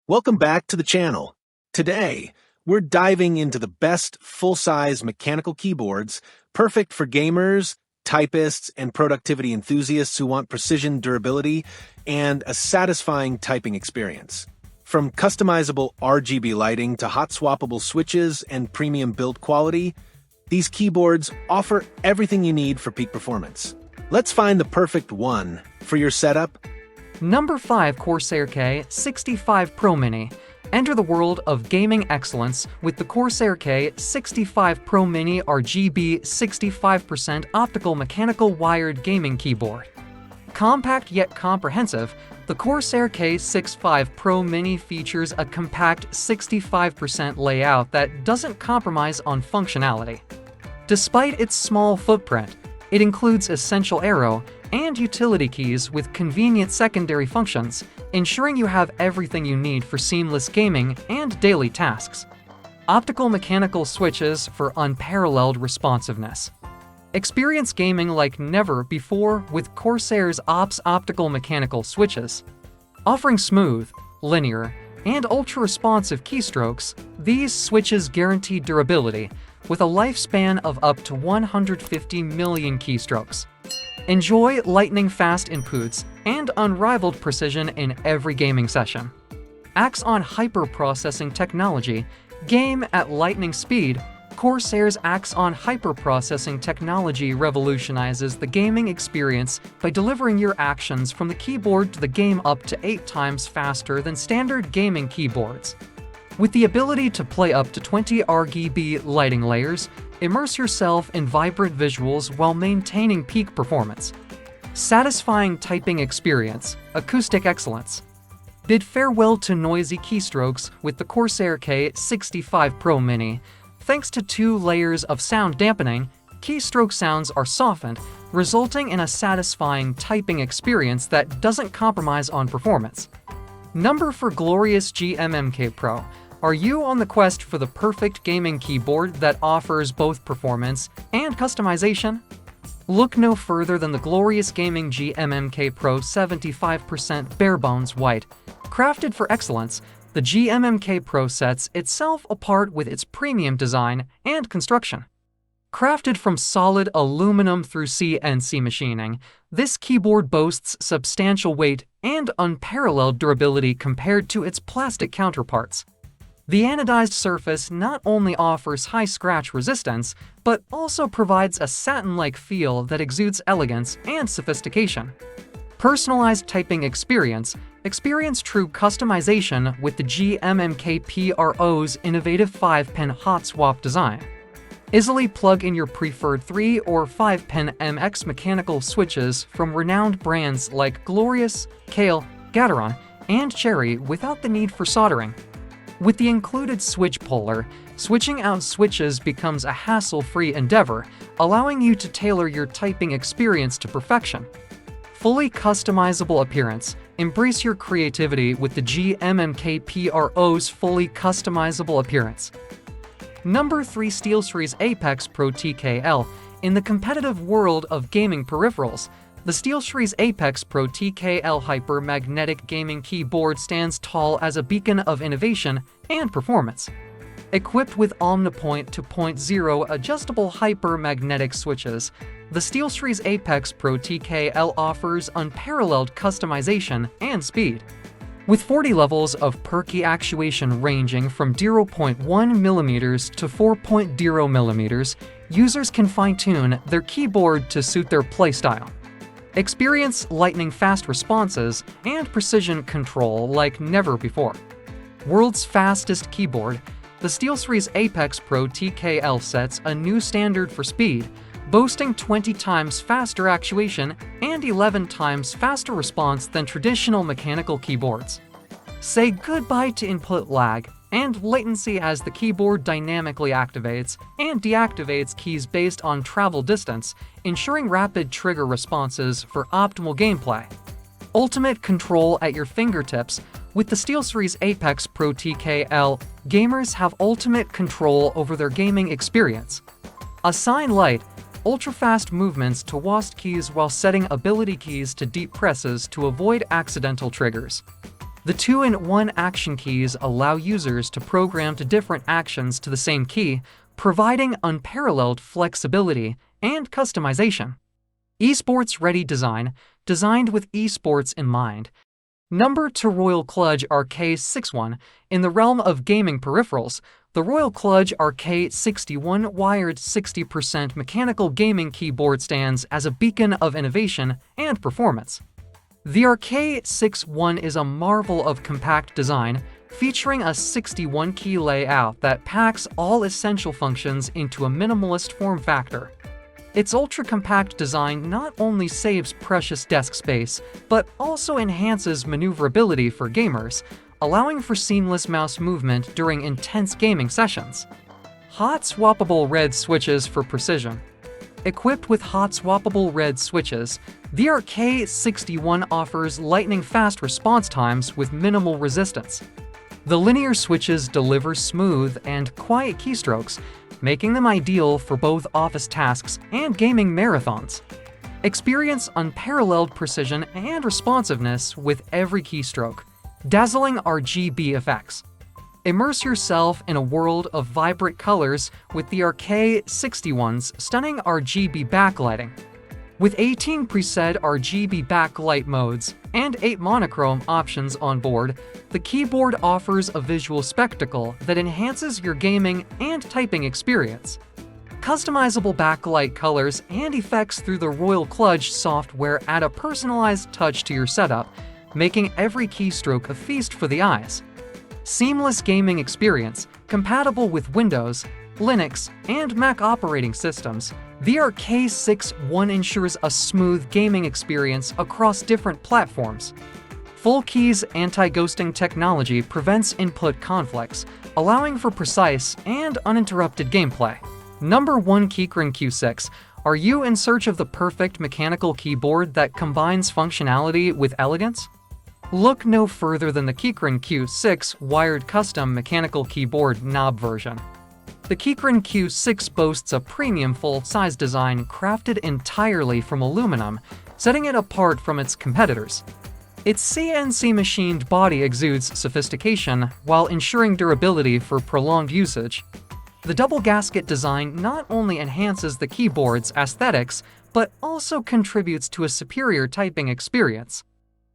Welcome back to the channel. Today, we're diving into the best full-size mechanical keyboards, perfect for gamers, typists, and productivity enthusiasts who want precision, durability, and a satisfying typing experience. From customizable RGB lighting to hot-swappable switches and premium build quality, these keyboards offer everything you need for peak performance. Let's find the perfect one for your setup. Number 5 Corsair K65 Pro Mini. Enter the world of gaming excellence with the Corsair K65 Pro Mini RGB 65% optical mechanical wired gaming keyboard. Compact yet comprehensive, the Corsair K65 Pro Mini features a compact 65% layout that doesn't compromise on functionality. Despite its small footprint, it includes essential arrow and utility keys with convenient secondary functions, ensuring you have everything you need for seamless gaming and daily tasks. Optical mechanical switches for unparalleled responsiveness. Experience gaming like never before with Corsair's OPS optical mechanical switches. Offering smooth, linear, and ultra-responsive keystrokes, these switches guarantee durability with a lifespan of up to 150 million keystrokes. Enjoy lightning-fast inputs and unrivaled precision in every gaming session. Acts on hyper-processing technology. Game at lightning speed. Corsair's Axon hyper-processing technology revolutionizes the gaming experience by delivering your actions from the keyboard to the game up to 8 times faster than standard gaming keyboards. With the ability to play up to 20 RGB lighting layers, immerse yourself in vibrant visuals while maintaining peak performance. Satisfying typing experience, acoustic excellence. Bid farewell to noisy keystrokes with the Corsair K65 Pro Mini. Thanks to 2 layers of sound dampening, keystroke sounds are softened, resulting in a satisfying typing experience that doesn't compromise on performance. Number for glorious GMMK Pro. Are you on the quest for the perfect gaming keyboard that offers both performance and customization? Look no further than the glorious gaming GMMK Pro 75% barebones white. Crafted for excellence, the GMMK Pro sets itself apart with its premium design and construction. Crafted from solid aluminum through CNC machining, this keyboard boasts substantial weight and unparalleled durability compared to its plastic counterparts. The anodized surface not only offers high scratch resistance, but also provides a satin-like feel that exudes elegance and sophistication. Personalized typing experience. Experience true customization with the GMMK Pro's innovative 5-pin hot swap design. Easily plug in your preferred 3 or 5-pin MX mechanical switches from renowned brands like Glorious, Kale, Gateron, and Cherry without the need for soldering. With the included switch puller, switching out switches becomes a hassle-free endeavor, allowing you to tailor your typing experience to perfection. Fully customizable appearance. Embrace your creativity with the GMMK Pro's fully customizable appearance. Number 3 SteelSeries Apex Pro TKL. In the competitive world of gaming peripherals, the SteelSeries Apex Pro TKL hyper-magnetic gaming keyboard stands tall as a beacon of innovation and performance. Equipped with Omnipoint 2.0 adjustable hyper-magnetic switches, the SteelSeries Apex Pro TKL offers unparalleled customization and speed. With 40 levels of perky actuation ranging from 0.1 mm to 4.0 mm, users can fine-tune their keyboard to suit their playstyle. Experience lightning-fast responses and precision control like never before. World's fastest keyboard, the SteelSeries Apex Pro TKL sets a new standard for speed, boasting 20 times faster actuation and 11 times faster response than traditional mechanical keyboards. Say goodbye to input lag and latency as the keyboard dynamically activates and deactivates keys based on travel distance, ensuring rapid trigger responses for optimal gameplay. Ultimate control at your fingertips. With the SteelSeries Apex Pro TKL, gamers have ultimate control over their gaming experience. Assign light, ultra-fast movements to WASD keys while setting ability keys to deep presses to avoid accidental triggers. The 2-in-1 action keys allow users to program to different actions to the same key, providing unparalleled flexibility and customization. Esports-ready design, designed with esports in mind. Number 2 Royal Kludge RK61. In the realm of gaming peripherals, the Royal Kludge RK61 wired 60% mechanical gaming keyboard stands as a beacon of innovation and performance. The RK61 is a marvel of compact design, featuring a 61-key layout that packs all essential functions into a minimalist form factor. Its ultra-compact design not only saves precious desk space, but also enhances maneuverability for gamers, allowing for seamless mouse movement during intense gaming sessions. Hot-swappable red switches for precision. Equipped with hot-swappable red switches, the RK61 offers lightning-fast response times with minimal resistance. The linear switches deliver smooth and quiet keystrokes, making them ideal for both office tasks and gaming marathons. Experience unparalleled precision and responsiveness with every keystroke. Dazzling RGB effects. Immerse yourself in a world of vibrant colors with the RK61's stunning RGB backlighting. With 18 preset RGB backlight modes and 8 monochrome options on board, the keyboard offers a visual spectacle that enhances your gaming and typing experience. Customizable backlight colors and effects through the Royal Kludge software add a personalized touch to your setup, making every keystroke a feast for the eyes. Seamless gaming experience, compatible with Windows, Linux, and Mac operating systems, the RK61 ensures a smooth gaming experience across different platforms. Full Key's anti-ghosting technology prevents input conflicts, allowing for precise and uninterrupted gameplay. Number 1 Keychron Q6. Are you in search of the perfect mechanical keyboard that combines functionality with elegance? Look no further than the Keychron Q6 wired custom mechanical keyboard knob version. The Keychron Q6 boasts a premium full-size design crafted entirely from aluminum, setting it apart from its competitors. Its CNC machined body exudes sophistication while ensuring durability for prolonged usage. The double gasket design not only enhances the keyboard's aesthetics, but also contributes to a superior typing experience.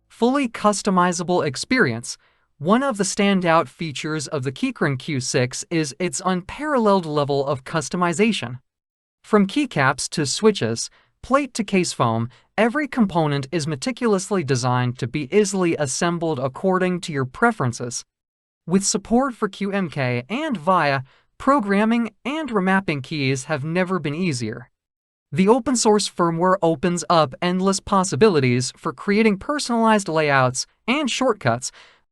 Fully customizable experience. One of the standout features of the Keychron Q6 is its unparalleled level of customization. From keycaps to switches, plate to case foam, every component is meticulously designed to be easily assembled according to your preferences. With support for QMK and VIA, programming and remapping keys have never been easier. The open-source firmware opens up endless possibilities for creating personalized layouts and shortcuts,